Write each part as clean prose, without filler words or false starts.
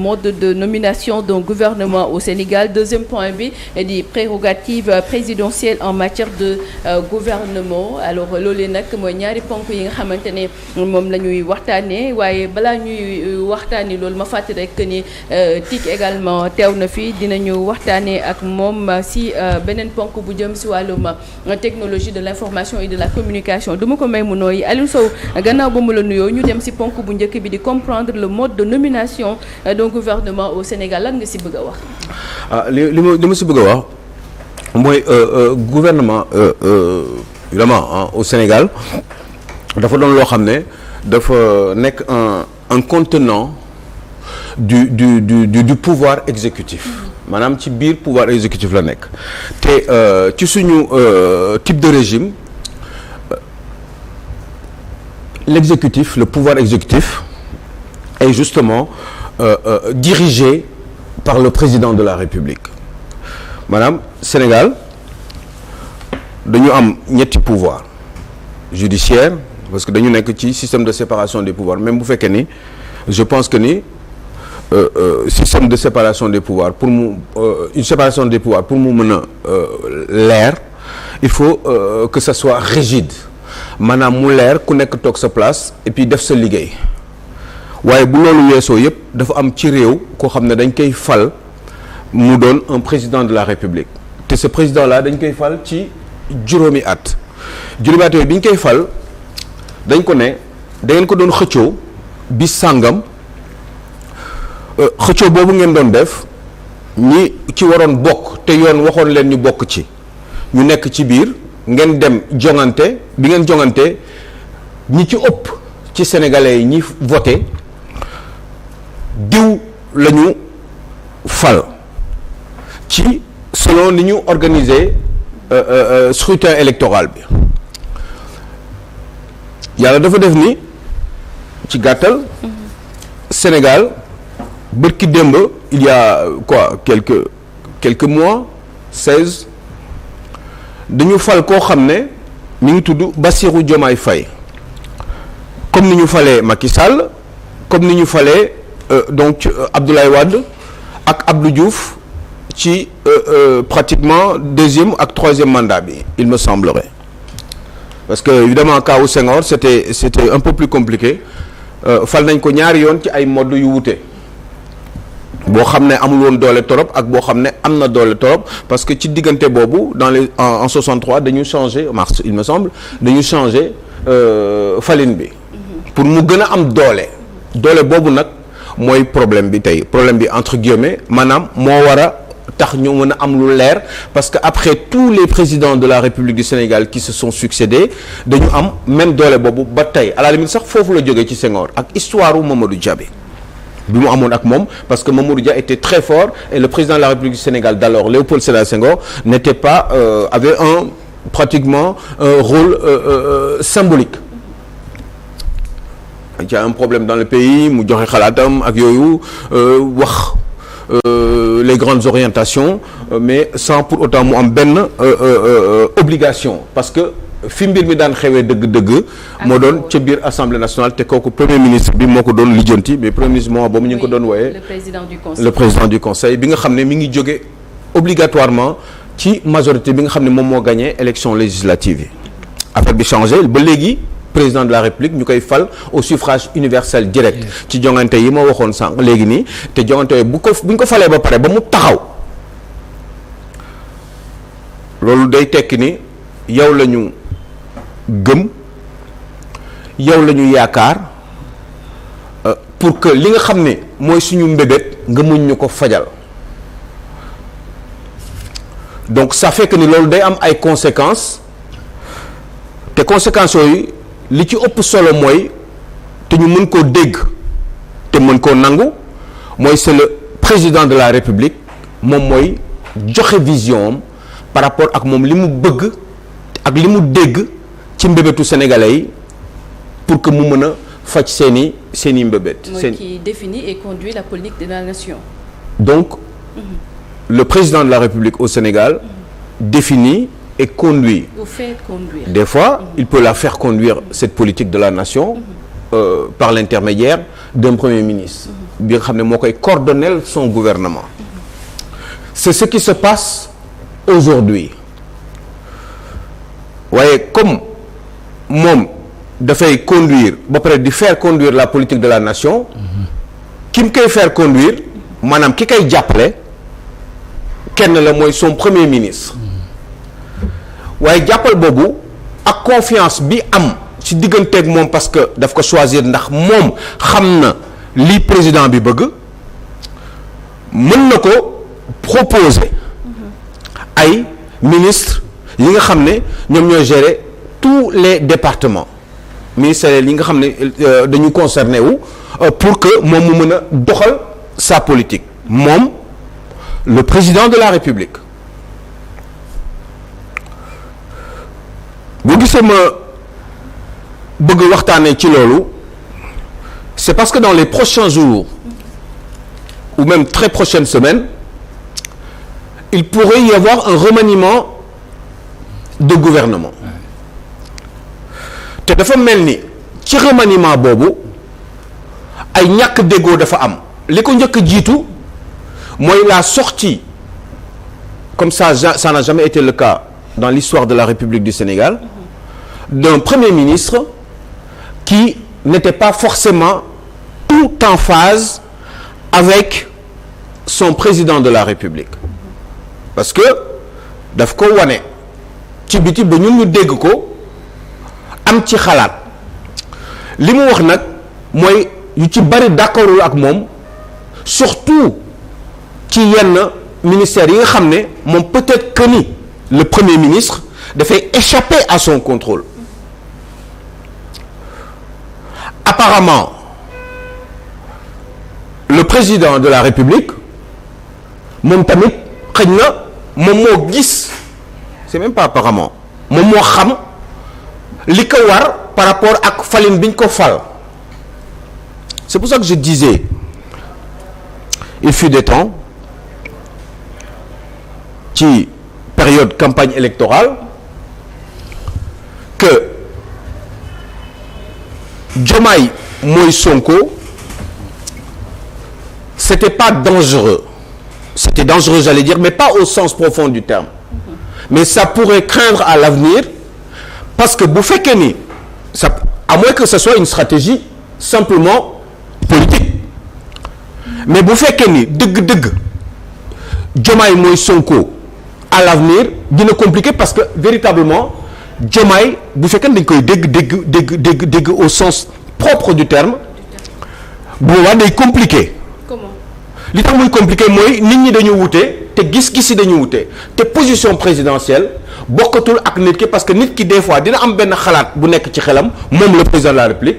mode de nomination d'un gouvernement au Sénégal. Deuxième point bi di prérogative présidentielle en matière de gouvernement. Alors loolee nag mooy ñaari ponk yi nga xamante ne moom la ñuy waxtaanee waaye balaa ñuy waxtaanee loolu ma fàttali rek ni TIC également teew na fi dinañu waxtaanee ak moom si beneen ponk bu jëm si wàllum technologie de l'information et de la communication duma ko may mu nooyi Aliou Sow gannaaw ba mu la nuyoo ñu dem si ponk bu njëkk bi di comprendre le mode de nomination d'un gouvernement au Sénégal lan nga si bëgg a wax. li ma si bëgg a wax mooy gouvernement évidemment au Sénégal dafa doon loo xam ne dafa nekk un contenant du pouvoir exécutif maanaam ci biir pouvoir exécutif la nekk te ci suñu type de régime l'exécutif le pouvoir exécutif est justement dirigé par le président de la République maanaam Sénégal dañu am ñetti pouvoir judiciaire parce que dañu nekk ci système de séparation des pouvoirs même bu fekkee ni je pense que ni système de séparation des pouvoirs pour mu une séparation des pouvoirs pour mu mën a leer il faut que ça soit rigide maanaam mu leer ku nekk toog sa place et puis def sa liggéey waaye bu loolu weesoo yëpp dafa am ci réew koo xam ne dañ koy fal mu doon un président de la République te ce président là dañ koy fal ci juróomi at yooyu bi ñu koy fal dañ ko ne da ngeen ko doon xëccoo bi sàngam xëccoo boobu ngeen doon def ñi ci waroon bokk te yoon waxoon leen ñu bokk ci ñu nekk ci biir ngeen dem jongante bi ngeen jongante ñi ci ëpp ci sénégalais yi ñi voté diw la ñu fal ci selon ni ñu organiser scrutin électoral bi yàlla dafa def ni ci gàttal Sénégal bërki démb il y a quoi quelques mois 16 dañu fal koo xam ne mi ngi tudd Bassirou Diomaye Faye comme ni ñu falee Macky Sall comme ni ñu falee donc Abdoulaye Wade ak Abdou Diouf ci pratiquement deuxième ak troisième mandat bi il me semblerait parce que évidemment kaw Senghor c'était un peu plus compliqué fal nañ ko ñaari yoon ci ay mode yu wute boo xam ne amul woon doole torop ak boo xam ne am na doole torop parce que ci diggante boobu dans les en 63 dañu changé mars il me semble dañu changé falin bi pour mu gën a am doole boobu nag mooy problème bi tey problème bi entre guillemets maanaam moo war a tax ñu mën a am lu leer parce que après tous les présidents de la République du Sénégal qui se sont succédés dañu am même doole boobu ba tey à la limite sax foofu la jógee ci Senghor ak histoire u Mamadou Dia bi mu amoon ak moom parce que Mamadou Dia était très fort et le président de la République du Sénégal d'alors Léopold Sédar Senghor n'était pas avait pratiquement un rôle symbolique. Il y a un problème dans le pays mu joxe xalaatam ak yooyu wax les grandes orientations mais sans pour autant mu am benn obligation parce que fi mbir mi daan xewee dëgg-dëgg moo doon ca biir assemblée nationale te kooku premier ministre bi moo ko doon lijjanti mais premier ministre moo boobu ñu ngi ko doon wooyee le président du conseil bi nga xam ne mi ngi jóge obligatoirement ci majorité bi nga xam ne moom moo gagné élection législative yi affaire bi changé ba léegi président de la République ñu koy fal au suffrage universel direct ci jongante yi ma waxoon sànq léegi nii te jongante yooyu bu ñu ko falee ba pare ba mu taxaw loolu day tekki ni yow la ñu gëm yow la ñu yaakaar pour que li nga xam ne mooy suñu mbébét nga muñ ñu ko fajal donc ça fait que ni loolu day am ay conséquences te conséquences yooyu li ci ëpp solo mooy te ñu mën koo dégg te mën koo nangu mooy c'est le président de la République moom mooy joxe vision am par rapport ak moom li mu bëgg ak li mu dégg ci mbébétu sénégalais yi pour que mu mën a faj seeni mbébét. mooy qui définit et conduit la politique de la nation. donc le président de la République au Sénégal définit et conduit. Ou fait conduire. Des fois, il peut la faire conduire cette politique de la nation par l'intermédiaire d'un premier ministre. bi nga xam ne moo koy coordonner son gouvernement. C'est ce qui se passe aujourd'hui waaye comme moom dafay conduire ba pare di faire conduire la politique de la nation ki mu koy faire conduire maanaam ki koy jàppale kenn la mooy son premier ministre waaye jàppal boobu ak confiance bi am ci digganteeg moom parce que daf ko choisir ndax moom xam na li président bi bëgg mën na ko proposer ay ministre yi nga xam ne ñoom ñooy gérer tous les départements ministériels yi nga xam ne dañu concerné wu pour que moom mu mën a doxal sa politique moom le président de la République bu gisee ma bëgg waxtaanee ci loolu c'est parce que dans les prochains jours ou même très prochaines semaines il pourrait y avoir un remaniement de gouvernement te dafa mel ni ci remaniement boobu ay ñàkk déggoo dafa am li ko njëkk jiitu mooy la sortie comme ça n'a jamais été le cas dans l'histoire de la République du Sénégal d'un premier ministre qui n'était pas forcément tout en phase avec son président de la République parce que daf ko wane ci biti ba ñun ñu dégg ko am ci xalaat li mu wax nag mooy yu ci bari d'accordul ak moom surtout ci yenn ministères yi nga xam ne moom peut-être que ni le premier ministre dafay échapper à son contrôle apparemment le président de la République moom tamit xëy na moom moo gis c'est même pas apparemment moom moo xam li ko war par rapport ak falin biñ ko fal c'est pour ça que je disais il fut des temps ci période campagne électorale que Diomaye mooy Sonko c'était pas dangereux c'était dangereux j'allais dire mais pas au sens profond du terme mais ça pourrait craindre à l'avenir parce que bu fekkee ni ça à moins que ce soit une stratégie simplement politique mais bu fekkee ni dëgg-dëgg Diomaye mooy Sonko à l'avenir dina compliqué parce que véritablement Diomaye bu fekkee ni dañ koy dégg au sens propre du terme bu boobaa day compliqué. Comment? li tax muy compliqué mooy nit ñi dañu wute te gis-gis yi dañu wute te position présidentielle bokkatul ak nit ki parce que nit ki des fois dina am benn xalaat bu nekk ci xelam moom le président de la République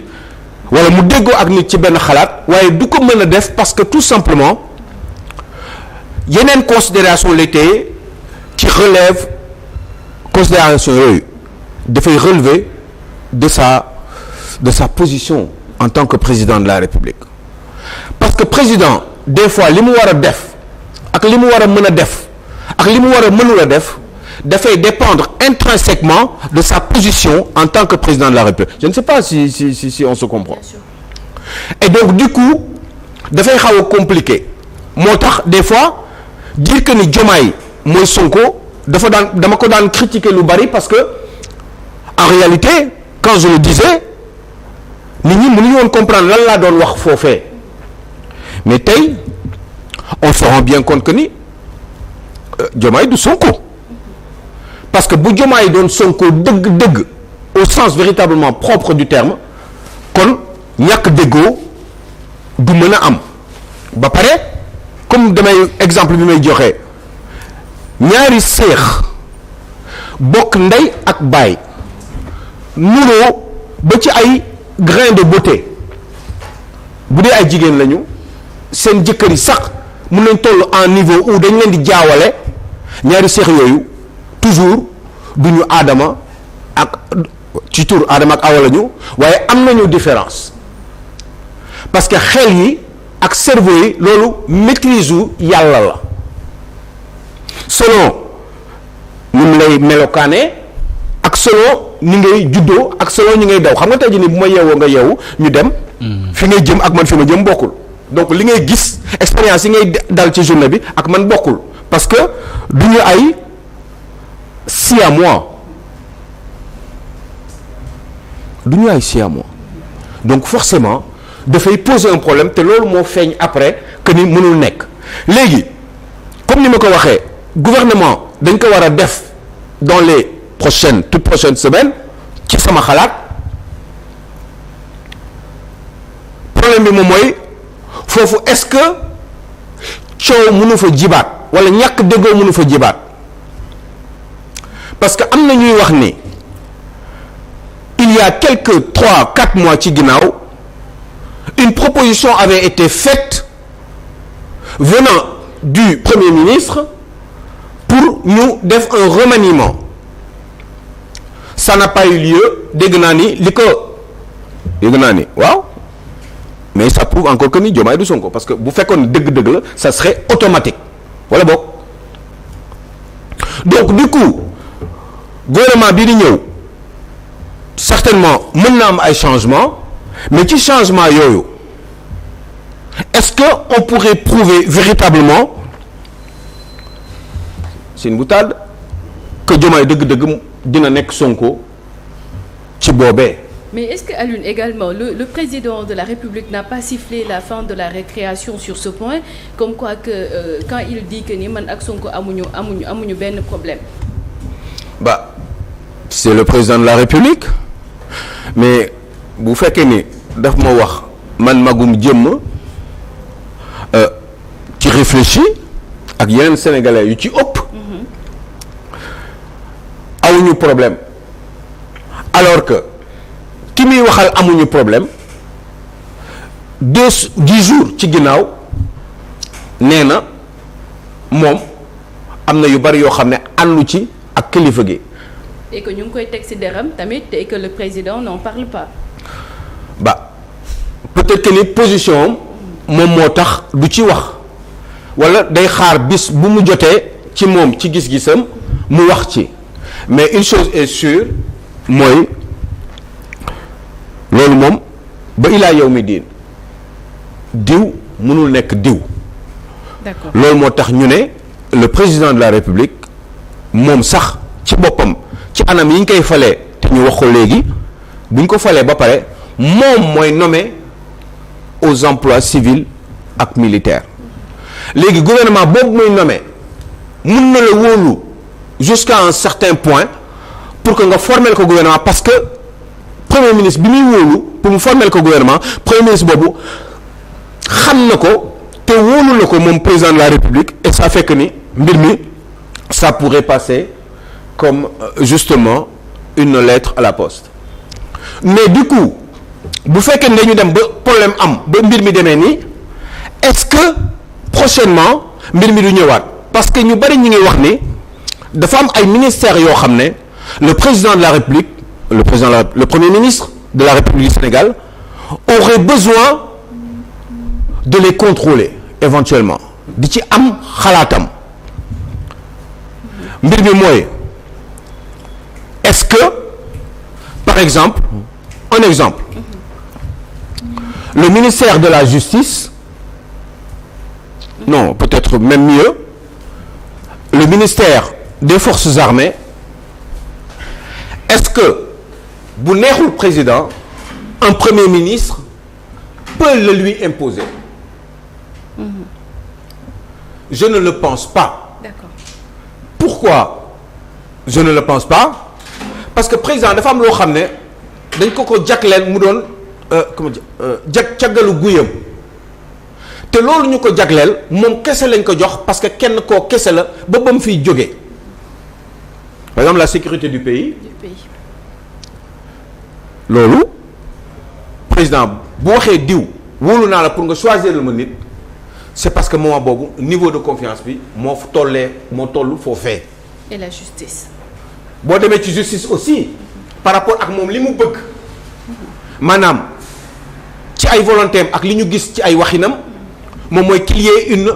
wala mu déggoo ak nit ci benn xalaat waaye du ko mën a def parce que tout simplement yeneen considération lay téye ci relève considération yooyu dafay relever de sa position en tant que président de la République parce que président des fois li mu war a def ak li mu war a mën a def ak li mu war a mënul a def dafay dépendre intrinsèquement de sa position en tant que président de la République je ne sais pas si on se comprend et donc du coup dafay xaw a compliqué moo tax des fois dire que ni Diomaye mooy Sonko dama ko daan critiquer lu bari parce que en réalité quand je le disais nit ñi mënuñu woon comprendre lan laa doon wax foofee mais tey on se rend bien compte que ni Diomaye du Sonko parce que bu Diomaye doon Sonko dëgg-dëgg au sens véritablement propre du terme kon ñàkk déggoo du mën a am ba pare comme damay exemple bi may joxe ñaari seex bokk ndey ak baay nuroo ba ci ay grain de beauté bu dee ay jigéen lañu seen jëkkër yi sax mun nañ toll en niveau où dañ leen di jaawale ñaari seex yooyu toujours duñu aadama ak ci tur aadama ak awa lañu waaye am nañu différence parce que xel yi ak cerveau yi loolu maîtrise u yàlla la selon ni mu lay melokaane ak selon ni ngay juddoo ak selon ñi ngay daw xam nga tey jii nii bu ma yeewoo nga yeewu ñu dem fi ngay jëm ak man fi ma jëm bokkul donc li ngay gis expérience yi ngay dal ci journée bi ak man bokkul parce que du ñu ay 6 mois du ñu ay 6 mois donc forcément dafay poser un problème te loolu moo feeñ après que ni mënul nekk léegi comme ni ma ko waxee gouvernement dañ ko war a def dans les toutes prochaines semaines ci sama xalaat problème bi moom mooy foofu est-ce que coow mënu fa jibaat wala ñàkk déggoo mënu fa jibaat parce que am na ñuy wax ni il y a quelques 3-4 mois ci ginnaaw une proposition avait été faite venant du Premier ministre pour ñu def un remaniement ça n'a pas eu lieu dégg naa ni waaw mais ça prouve encore que ni Diomaye du Sonko parce que bu fekkoon dëgg-dëgg la ça serait automatique wala boog donc du coup gouvernement bii di ñëw certainement mën na am ay changements mais ci changement yooyu est-ce que on pourrait prouver véritablement c'est une boutade que Diomaye dëgg-dëgg dina nekk Sonko ci boobee. Mais est-ce que Alioune également le président de la République n'a pas sifflé la fin de la récréation sur ce point comme quoi que quand il dit que ni man ak Sonko amuñu benn problème. Bah c'est le président de la République mais bu fekkee ni daf ma wax man magum jëmm ci réfléchi ak yeneen sénégalais yu ci ëpp. amuñu problème alors que ki muy waxal amuñu problème 10 jours ci ginnaaw nee na moom am na yu bari yoo xam ne àndu ci ak kilifa gi. et que ñu ngi koy teg ci deram tamit et que le président n'en parle pas. Bah peut-être que ni position moom moo tax du ci wax walla day xaar bis bu mu jotee ci moom ci gis-gisam mu wax ci. mais une chose est sûre mooy loolu moom ba ilaa yow mi diw mënul nekk diw. D'accord. loolu moo tax ñu ne le président de la République moom sax ci boppam ci anam yi ñu koy falee te ñu wax ko léegi bu ñu ko falee ba pare moom mooy nommé aux emplois civils ak militaires léegi gouvernement boobu muy nommé mun na la wóolu jusqu'à un certain point pour que nga formel ko gouvernement parce que premier ministre bi muy wóolu pour mu formel ko gouvernement premier ministre boobu xam na ko te wóolu na ko moom président de la République et ça fait que ni mbir mi ça pourrait passer comme justement une lettre à la poste mais du coup bu fekkee ne dañu dem ba problème am ba mbir mi demee nii est-ce que prochainement mbir mi du ñëwaat parce que ñu bari ñu ngi wax ni dafa am ay ministères yoo xam ne le président de la République le premier ministre de la République du Sénégal aurait besoin de les contrôler éventuellement di ci am xalaatam mbir mi mooy est-ce que par exemple un exemple le ministère de la Justice non peut-être même mieux le ministère des Forces armées est-ce que bu neexul président un premier ministre peut le lui imposer. Je ne le pense pas. D'accord. Pourquoi je ne le pense pas? Parce que président dafa am loo xam ne dañ ko jagleel mu doon comment dire caggalu guyam te loolu ñu ko jagleel moom kese lañ ko jox parce que kenn koo kese la ba mu fiy jógee par exemple la sécurité du pays. loolu président bu waxee diw wóolu naa la pour nga choisir ma nit c'est parce que moment boobu niveau de confiance bi moo toll foofee. Et la justice. boo demee ci justice aussi par rapport ak moom li mu bëgg maanaam ci ay volonté ak li ñu gis ci ay waxinam moom mooy qu'il y ait une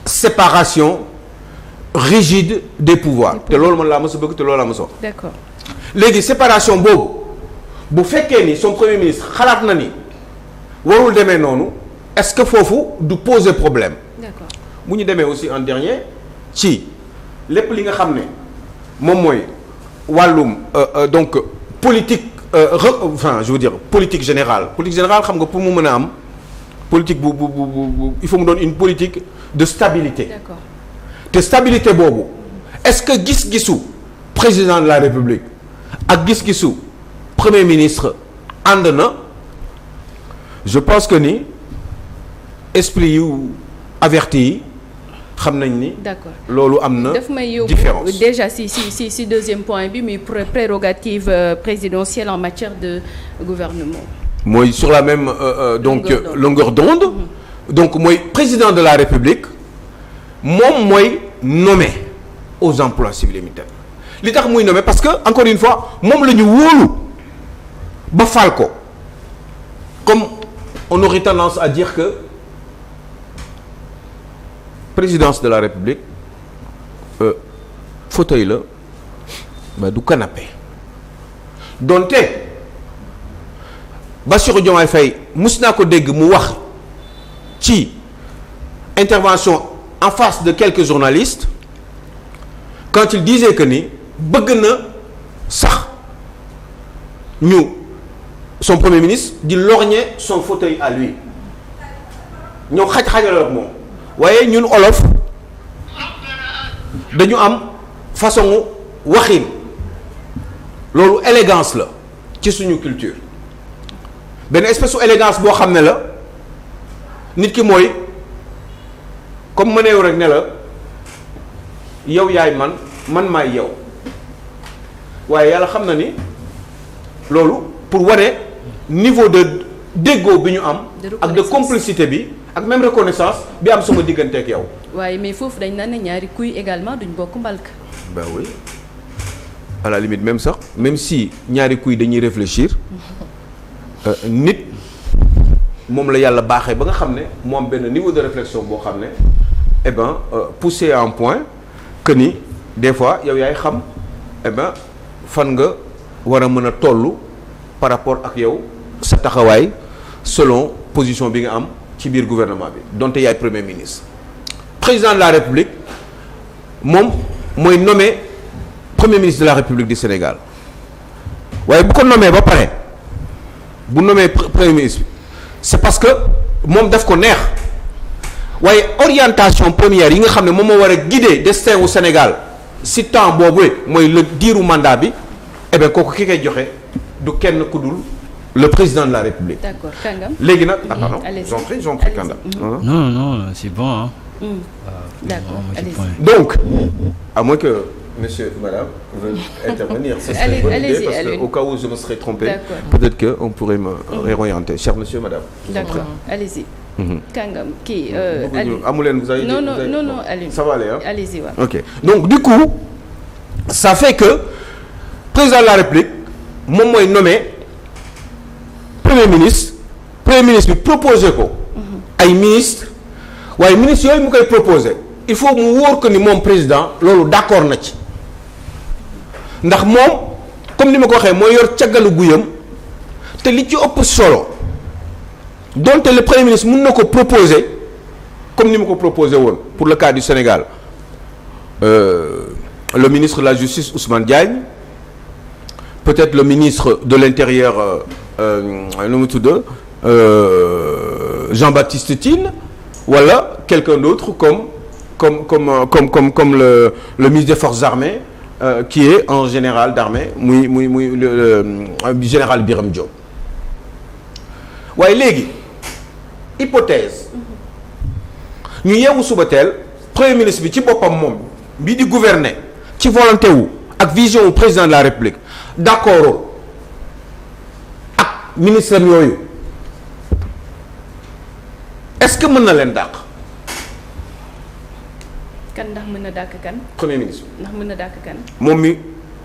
séparation rigide des pouvoirs te loolu man laa mës a bëgg te loolu laa mës a wax. D'accord. léegi séparation boobu bu fekkee ni son premier ministre xalaat na ni warul demee noonu est-ce que foofu du poser problème. D'accord. bu ñu demee aussi en dernier ci lépp li nga xam ne moom mooy wàllum donc politique enfin je veux dire politique générale xam nga pour mu mën a am politique bu il faut mu doon une politique de stabilité. D'accord. te stabilité boobu est-ce que gis-gisu président de la République ak gis-gisu premier ministre ànd na je pense que ni esprit yu averti yi xam nañ ni. D'accord. loolu am na. daf may yóbbu différence déjà si deuxième point bi muy prérogative présidentielle en matière de gouvernement. mooy sur la même longueur d'onde. donc mooy président de la République moom mooy nommé aux emplois civils et militaires li tax muy nommé parce que encore une fois moom la ñu wóolu ba fal ko comme on aurait tendance à dire que présidence de la République fauteuil la mais du canapé donte Bassirou Diomaye Faye mus naa ko dégg mu wax ci intervention en face de quelques journalistes quand il disait que ni bëgg na sax ñu son premier ministre di lorgner son fauteuil à lui ñoo xaj-xajal ak moom waaye ñun olof dañu am façon waxin loolu élégance la ci suñu culture benn espèce u élégance boo xam ne la nit ki mooy comme ma neew rek ne la yow yaay man maay yow waaye yàlla xam na ni loolu pour wane niveau de déggoo bi ñu am ak de complicité bi ak même reconnaissance bi am sama diggante ak yow. waaye mais foofu dañ naan ne ñaari kuy également duñ bokk mbalk. ben oui à la limite même sax même si ñaari kuy dañuy réfléchir nit moom la yàlla baaxee ba nga xam ne moo am benn niveau de réflexion boo xam ne eh ben poussé à un point que ni des fois yow yaay xam eh ben fan nga war a mën a toll par rapport ak yow sa taxawaay selon position bi nga am ci biir gouvernement bi donte yaay premier ministre. président de la République moom mooy nommé premier ministre de la République du Sénégal waaye bu ko nommé ba pare bu nommé premier ministre c'est parce que moom daf ko neex waaye orientation première yi nga xam ne moom moo war a guider destin wu Sénégal si temps boobu mooy le diiru mandat bi eh bien kooku ki koy joxe du kenn ku dul le président de la République. D'accord Kangam. léegi nag pardon j'en prie Kanda. non c'est bon hein. D'accord allez-y. Donc à moins que monsieur madame veulent intervenir. Allez-y parce que au cas où je me serais trompé. D'accord. Peut-être que on pourrait me réorienter cher monsieur madame. D'accord allez-y. Kangam kii. amu leen vous avez. non allez. ça va aller hein. Allez-y waaw. Ok donc du coup ça fait que président de la République moom mooy nommé premier ministre bi proposé ko. ay ministre waaye ministre yooyu mu koy proposé il faut mu wóor ko ni moom président loolu d'accord na ci ndax moom comme ni ma ko waxee mooy yor caggalu guyam te li ci ëpp solo donte le premier ministre mun na ko proposer comme ni ma ko proposé woon pour le cas du Sénégal le ministre de la Justice Ousmane Diagne peut-être le ministre de l'Intérieur nu mu tudd Jean-Baptiste Tine wala quelqu'un d'autre comme le ministre des Forces armées qui est en général d'armée muy le général Birame Diop waaye léegi hypothèse ñu yeewu suba teel premier ministre bi ci boppam moom bi di gouverner ci volonté wu ak vision wu président de la République d'accord ak ministre am yooyu est-ce que mën na leen dàq. kan ndax mën na dàq kan. premier ministre. ndax mën na dàq kan. moom mi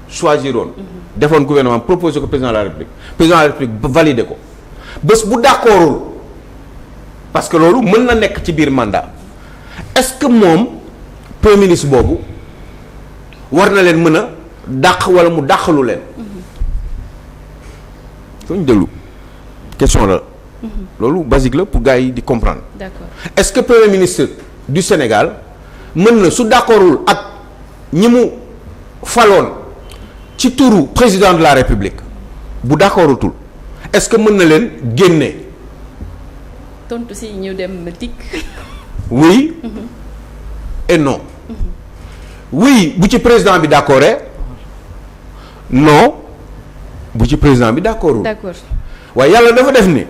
choisiroon. defoon gouvernement proposé ko président de la République président de la République ba validé ko bés bu d'accordul parce que loolu mën na nekk ci biir mandat est-ce que moom premier ministre boobu war na leen mën a dàq wala mu dàqalu leen. soo ñu déglu question la. loolu basique la pour gars yi di comprendre. D'accord. Est-ce que premier ministre du Sénégal mën na su d'accordul ak ñi mu faloon ci turu président de la République bu d'accordutul est-ce que mën na leen génne. tontu si ñu dem tik. Oui et non. Oui bu ci président bi d'accordé non bu ci président bi d'accordul. D'accord. waaye yàlla dafa def ni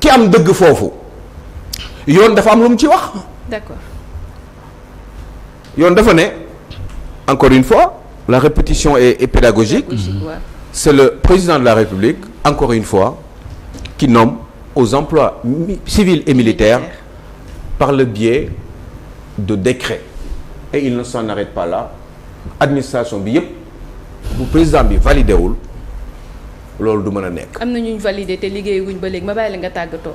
ki am dëgg foofu yoon dafa am lu mu ci wax. D'accord. yoon dafa ne encore une fois la répétition est pédagogique. Ouais. C'est le président de la République encore une fois qui nomme aux emplois civils et militaires par le biais de décrets et il ne s'en arrête pas là administration bi yëpp bu président bi validé wul loolu du mën a nekk. am na ñu validé te liggéeyaguñ ba léegi ma bàyyi la nga tàggatoo.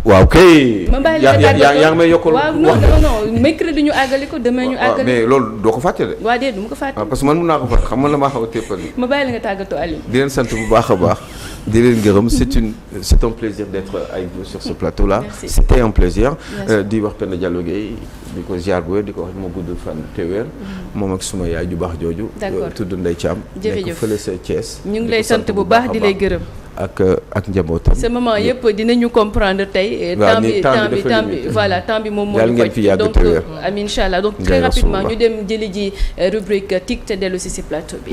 waaw kay. ma bàyyi la nga tàggatoo yaa ngi may yokkal. waaw non mercredi ñu àggali ko demain ñu àggali. mais loolu doo ko fàtte de. waaw déedéet du ma ko fàtte. parce que man mun naa ko fàtte xam nga la maa xaw a téppal. ma bàyyi la nga tàggatoo Aliou. di leen sant bu baax a baax. di leen gërëm c'est un plaisir d'être avec vous sur ce plateau là. Merci. C'était un plaisir. di wax Penda Diallo Gueye di ko ziar bu wér di ko wax ma gudd fan te wér. moom ak suma yaay ju baax jooju. D'accord tudd Ndeye Thiam. jërëjëf nekk fële sa Thiès. ñu ngi lay sant bu baax di lay gërëm. ak njabootam. ce moment yëpp dinañu comprendre tey. waaw temps bi voilà temps bi moom moo ñu ngeen fi yàgg donc te wér. incha allah donc très rapidement ñu dem jëli ji rubrique TIC te dellu si plateau bi.